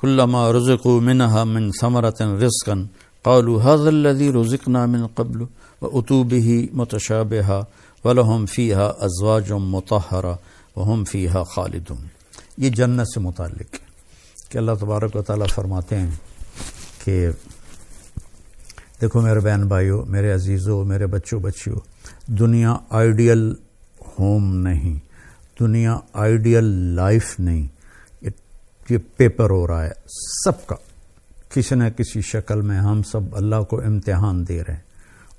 كلما رزقوا منها من ثمرة رزقا قالوا هذا الذي رزقنا من قبل وأتوا به متشابها ولهم فيها أزواج مطهرة وهم فيها خالدون. یہ جنت سے متعلق کہ اللہ تبارک و تعالیٰ فرماتے ہیں کہ دیکھو میرے بہن بھائیو، میرے عزیزو، میرے بچوں بچیوں، دنیا آئیڈیل ہوم نہیں، دنیا آئیڈیل لائف نہیں. یہ پیپر ہو رہا ہے سب کا، کسی نہ کسی شکل میں ہم سب اللہ کو امتحان دے رہے ہیں،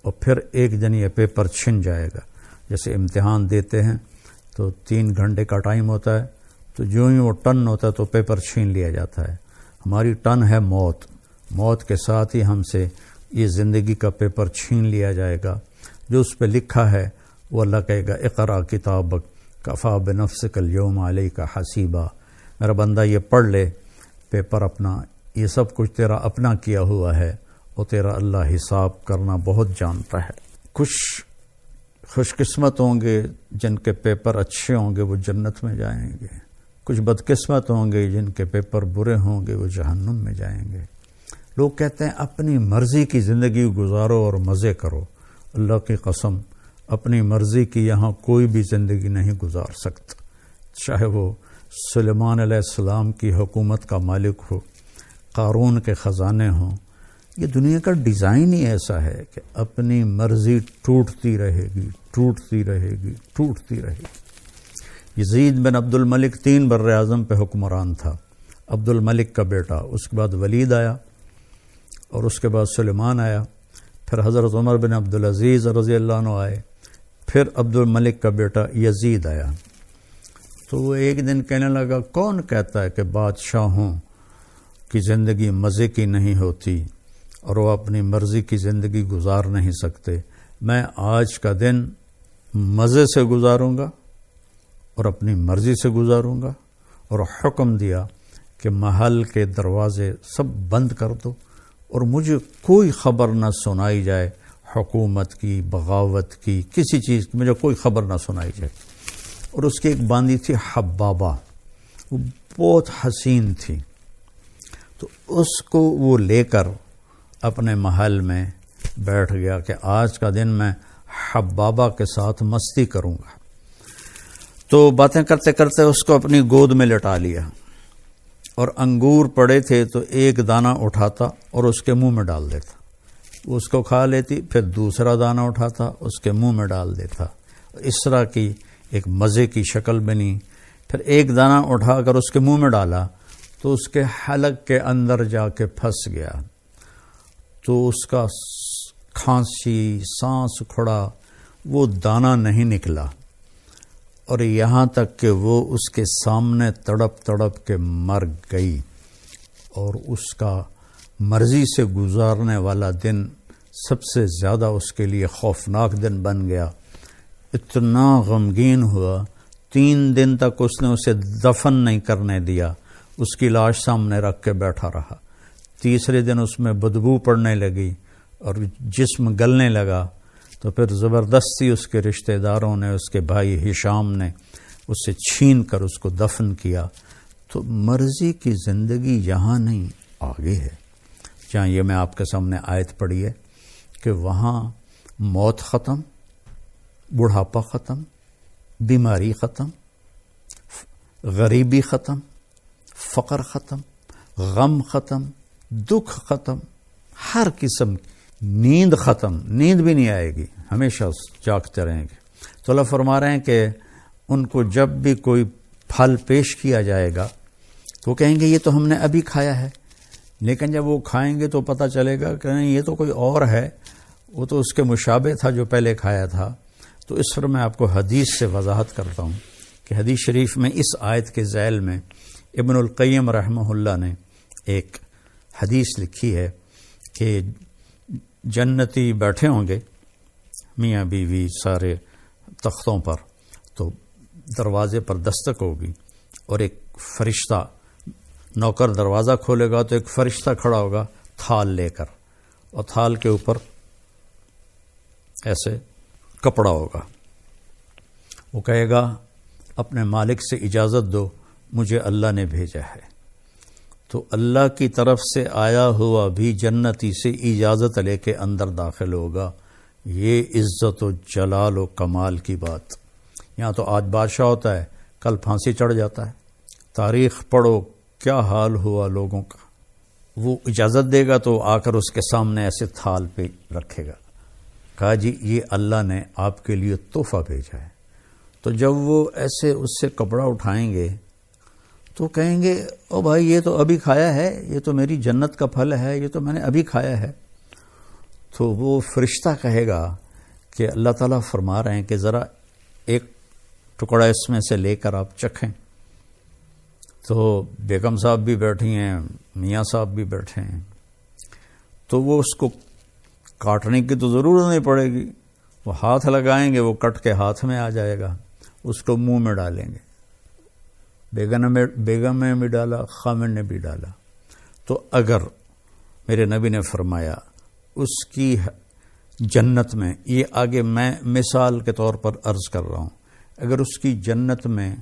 اور پھر ایک دن یہ پیپر چھن جائے گا. جیسے امتحان دیتے ہیں تو 3 گھنٹے کا ٹائم ہوتا ہے، تو جو ہی وہ ٹن ہوتا ہے تو پیپر چھین لیا جاتا ہے. ہماری ٹن ہے موت، موت کے ساتھ ہی ہم سے یہ زندگی کا پیپر چھین لیا جائے گا. جو اس پہ لکھا ہے وہ اللہ کہے گا اقرا کتابک کفا بنفسک اليوم علیک حسیبا. میرا بندہ یہ پڑھ لے پیپر اپنا، یہ سب کچھ تیرا اپنا کیا ہوا ہے اور تیرا اللہ حساب کرنا بہت جانتا ہے. خوش قسمت ہوں گے جن کے پیپر اچھے ہوں گے وہ جنت میں جائیں گے، کچھ بدقسمت ہوں گے جن کے پیپر برے ہوں گے وہ جہنم میں جائیں گے. لوگ کہتے ہیں اپنی مرضی کی زندگی گزارو اور مزے کرو. اللہ کی قسم اپنی مرضی کی یہاں کوئی بھی زندگی نہیں گزار سکتا، چاہے وہ سلیمان علیہ السلام کی حکومت کا مالک ہو، قارون کے خزانے ہوں. یہ دنیا کا ڈیزائن ہی ایسا ہے کہ اپنی مرضی ٹوٹتی رہے گی، ٹوٹتی رہے گی، ٹوٹتی رہے گی. یزید بن عبد الملک 3 بر اعظم پہ حکمران تھا. عبد الملک کا بیٹا، اس کے بعد ولید آیا، اور اس کے بعد سلیمان آیا، پھر حضرت عمر بن عبدالعزیز رضی اللہ عنہ آئے، پھر عبد الملک کا بیٹا یزید آیا. تو وہ ایک دن کہنے لگا کون کہتا ہے کہ بادشاہوں کی زندگی مزے کی نہیں ہوتی اور وہ اپنی مرضی کی زندگی گزار نہیں سکتے. میں آج کا دن مزے سے گزاروں گا اور اپنی مرضی سے گزاروں گا. اور حکم دیا کہ محل کے دروازے سب بند کر دو اور مجھے کوئی خبر نہ سنائی جائے، حکومت کی، بغاوت کی، کسی چیز کی مجھے کوئی خبر نہ سنائی جائے. اور اس کی ایک باندی تھی حبابہ، وہ بہت حسین تھی، تو اس کو وہ لے کر اپنے محل میں بیٹھ گیا کہ آج کا دن میں حبابہ کے ساتھ مستی کروں گا. تو باتیں کرتے کرتے اس کو اپنی گود میں لٹا لیا، اور انگور پڑے تھے تو ایک دانہ اٹھاتا اور اس کے منہ میں ڈال دیتا، وہ اس کو کھا لیتی، پھر دوسرا دانہ اٹھاتا اس کے منہ میں ڈال دیتا. اس طرح کی ایک مزے کی شکل بنی. پھر ایک دانہ اٹھا کر اس کے منہ میں ڈالا تو اس کے حلق کے اندر جا کے پھنس گیا، تو اس کا کھانسی، سانس کھڑا، وہ دانہ نہیں نکلا، اور یہاں تک کہ وہ اس کے سامنے تڑپ تڑپ کے مر گئی. اور اس کا مرضی سے گزارنے والا دن سب سے زیادہ اس کے لیے خوفناک دن بن گیا. اتنا غمگین ہوا، 3 دن تک اس نے اسے دفن نہیں کرنے دیا، اس کی لاش سامنے رکھ کے بیٹھا رہا. تیسرے دن اس میں بدبو پڑنے لگی اور جسم گلنے لگا، تو پھر زبردستی اس کے رشتہ داروں نے، اس کے بھائی ہشام نے اسے چھین کر اس کو دفن کیا. تو مرضی کی زندگی یہاں نہیں، آگے ہے. جہاں یہ میں آپ کے سامنے آیت پڑھی ہے کہ وہاں موت ختم، بڑھاپا ختم، بیماری ختم، غریبی ختم، فقر ختم، غم ختم، دکھ ختم، ہر قسم نیند ختم، نیند بھی نہیں آئے گی، ہمیشہ جاگتے رہیں گے. تو اللہ فرما رہے ہیں کہ ان کو جب بھی کوئی پھل پیش کیا جائے گا تو وہ کہیں گے یہ تو ہم نے ابھی کھایا ہے، لیکن جب وہ کھائیں گے تو پتہ چلے گا کہ نہیں یہ تو کوئی اور ہے، وہ تو اس کے مشابہ تھا جو پہلے کھایا تھا. تو اس پر میں آپ کو حدیث سے وضاحت کرتا ہوں کہ حدیث شریف میں اس آیت کے ذیل میں ابن القیم رحمہ اللہ نے ایک حدیث لکھی ہے کہ جنتی بیٹھے ہوں گے میاں بیوی سارے تختوں پر، تو دروازے پر دستک ہوگی اور ایک فرشتہ، نوکر دروازہ کھولے گا تو ایک فرشتہ کھڑا ہوگا تھال لے کر، اور تھال کے اوپر ایسے کپڑا ہوگا. وہ کہے گا اپنے مالک سے اجازت دو، مجھے اللہ نے بھیجا ہے. تو اللہ کی طرف سے آیا ہوا بھی جنتی سے اجازت لے کے اندر داخل ہوگا. یہ عزت و جلال و کمال کی بات. یہاں تو آج بادشاہ ہوتا ہے، کل پھانسی چڑھ جاتا ہے. تاریخ پڑھو کیا حال ہوا لوگوں کا. وہ اجازت دے گا تو آ کر اس کے سامنے ایسے تھال پہ رکھے گا، کہا جی یہ اللہ نے آپ کے لیے تحفہ بھیجا ہے. تو جب وہ ایسے اس سے کپڑا اٹھائیں گے تو کہیں گے او بھائی یہ تو ابھی کھایا ہے، یہ تو میری جنت کا پھل ہے، یہ تو میں نے ابھی کھایا ہے. تو وہ فرشتہ کہے گا کہ اللہ تعالیٰ فرما رہے ہیں کہ ذرا ایک ٹکڑا اس میں سے لے کر آپ چکھیں. تو بیگم صاحب بھی بیٹھی ہیں، میاں صاحب بھی بیٹھے ہیں. تو وہ اس کو کاٹنے کی تو ضرورت نہیں پڑے گی، وہ ہاتھ لگائیں گے، وہ کٹ کے ہاتھ میں آ جائے گا، اس کو منہ میں ڈالیں گے. بیگم نے بھی ڈالا، خامن نے بھی ڈالا. تو اگر میرے نبی نے فرمایا اس کی جنت میں، یہ آگے میں مثال کے طور پر عرض کر رہا ہوں، اگر اس کی جنت میں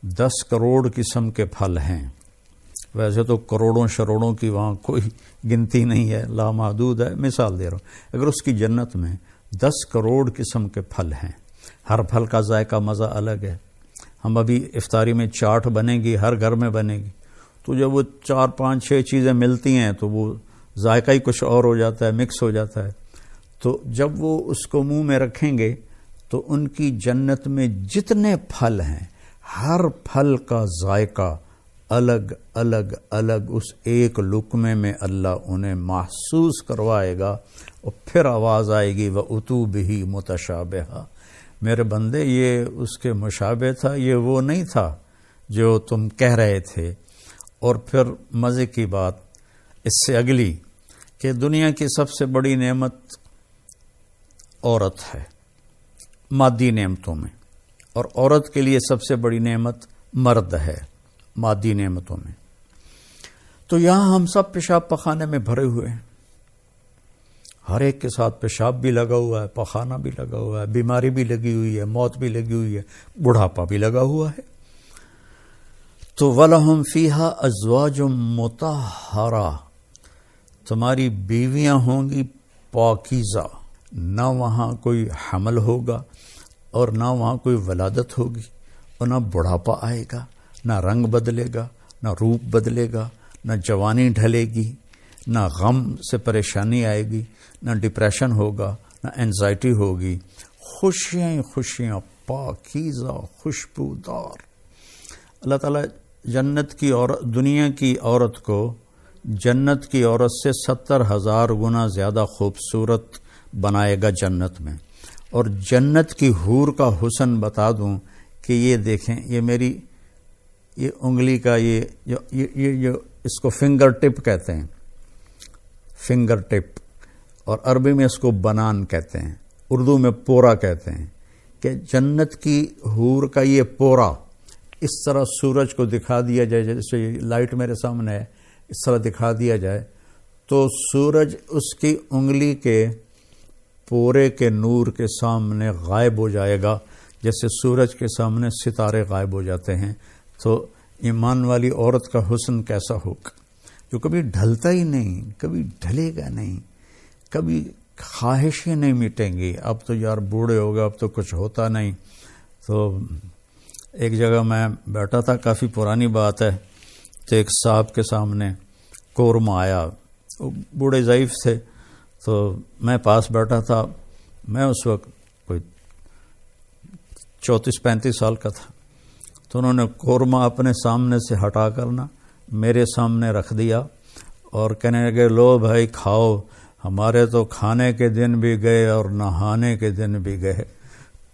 10 کروڑ قسم کے پھل ہیں، ویسے تو کروڑوں شروڑوں کی وہاں کوئی گنتی نہیں ہے، لامحدود ہے، مثال دے رہا ہوں. اگر اس کی جنت میں 10 کروڑ قسم کے پھل ہیں، ہر پھل کا ذائقہ مزہ الگ ہے. ہم ابھی افطاری میں چاٹ بنے گی، ہر گھر میں بنے گی، تو جب وہ 4 5 6 چیزیں ملتی ہیں تو وہ ذائقہ ہی کچھ اور ہو جاتا ہے، مکس ہو جاتا ہے. تو جب وہ اس کو منہ میں رکھیں گے تو ان کی جنت میں جتنے پھل ہیں، ہر پھل کا ذائقہ الگ الگ الگ اس ایک لقمے میں اللہ انہیں محسوس کروائے گا. اور پھر آواز آئے گی وَأُتُوا بِهِ مُتَشَابِهًا، میرے بندے یہ اس کے مشابہ تھا، یہ وہ نہیں تھا جو تم کہہ رہے تھے. اور پھر مزے کی بات اس سے اگلی کہ دنیا کی سب سے بڑی نعمت عورت ہے مادی نعمتوں میں، اور عورت کے لیے سب سے بڑی نعمت مرد ہے مادی نعمتوں میں. تو یہاں ہم سب پیشاب پخانے میں بھرے ہوئے ہیں، ہر ایک کے ساتھ پیشاب بھی لگا ہوا ہے، پخانہ بھی لگا ہوا ہے، بیماری بھی لگی ہوئی ہے، موت بھی لگی ہوئی ہے، بڑھاپا بھی لگا ہوا ہے. تو وَلَهُمْ فِيهَا أَزْوَاجٌ مُطَهَّرَةٌ، تمہاری بیویاں ہوں گی پاکیزہ، نہ وہاں کوئی حمل ہوگا اور نہ وہاں کوئی ولادت ہوگی، اور نہ بڑھاپا آئے گا، نہ رنگ بدلے گا، نہ روپ بدلے گا، نہ جوانی ڈھلے گی، نہ غم سے پریشانی آئے گی، نہ ڈپریشن ہوگا، نہ اینزائٹی ہوگی. خوشیاں خوشیاں، پاکیزہ، خوشبودار. اللہ تعالیٰ جنت کی عورت، دنیا کی عورت کو جنت کی عورت سے 70,000 گنا زیادہ خوبصورت بنائے گا جنت میں. اور جنت کی حور کا حسن بتا دوں کہ یہ دیکھیں، یہ میری یہ انگلی کا یہ اس کو فنگر ٹپ کہتے ہیں، فنگر ٹپ، اور عربی میں اس کو بنان کہتے ہیں، اردو میں پورا کہتے ہیں. کہ جنت کی حور کا یہ پورا اس طرح سورج کو دکھا دیا جائے، جیسے لائٹ میرے سامنے ہے، اس طرح دکھا دیا جائے تو سورج اس کی انگلی کے پورے کے نور کے سامنے غائب ہو جائے گا، جیسے سورج کے سامنے ستارے غائب ہو جاتے ہیں. تو ایمان والی عورت کا حسن کیسا ہوگا، جو کبھی ڈھلتا ہی نہیں، کبھی ڈھلے گا نہیں، کبھی خواہشیں نہیں مٹیں گی. اب تو یار بوڑھے ہو گئے، اب تو کچھ ہوتا نہیں. تو ایک جگہ میں بیٹھا تھا، کافی پرانی بات ہے، تو ایک صاحب کے سامنے قورمہ آیا، وہ بوڑھے ضعیف تھے، تو میں پاس بیٹھا تھا. میں اس وقت کوئی 34-35 سال کا تھا. تو انہوں نے قورمہ اپنے سامنے سے ہٹا کر نا میرے سامنے رکھ دیا اور کہنے لگے لو بھائی کھاؤ، ہمارے تو کھانے کے دن بھی گئے اور نہانے کے دن بھی گئے.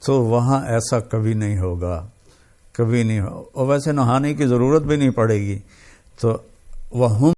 تو وہاں ایسا کبھی نہیں ہوگا، کبھی نہیں ہو، اور ویسے نہانے کی ضرورت بھی نہیں پڑے گی. تو وَهُمْ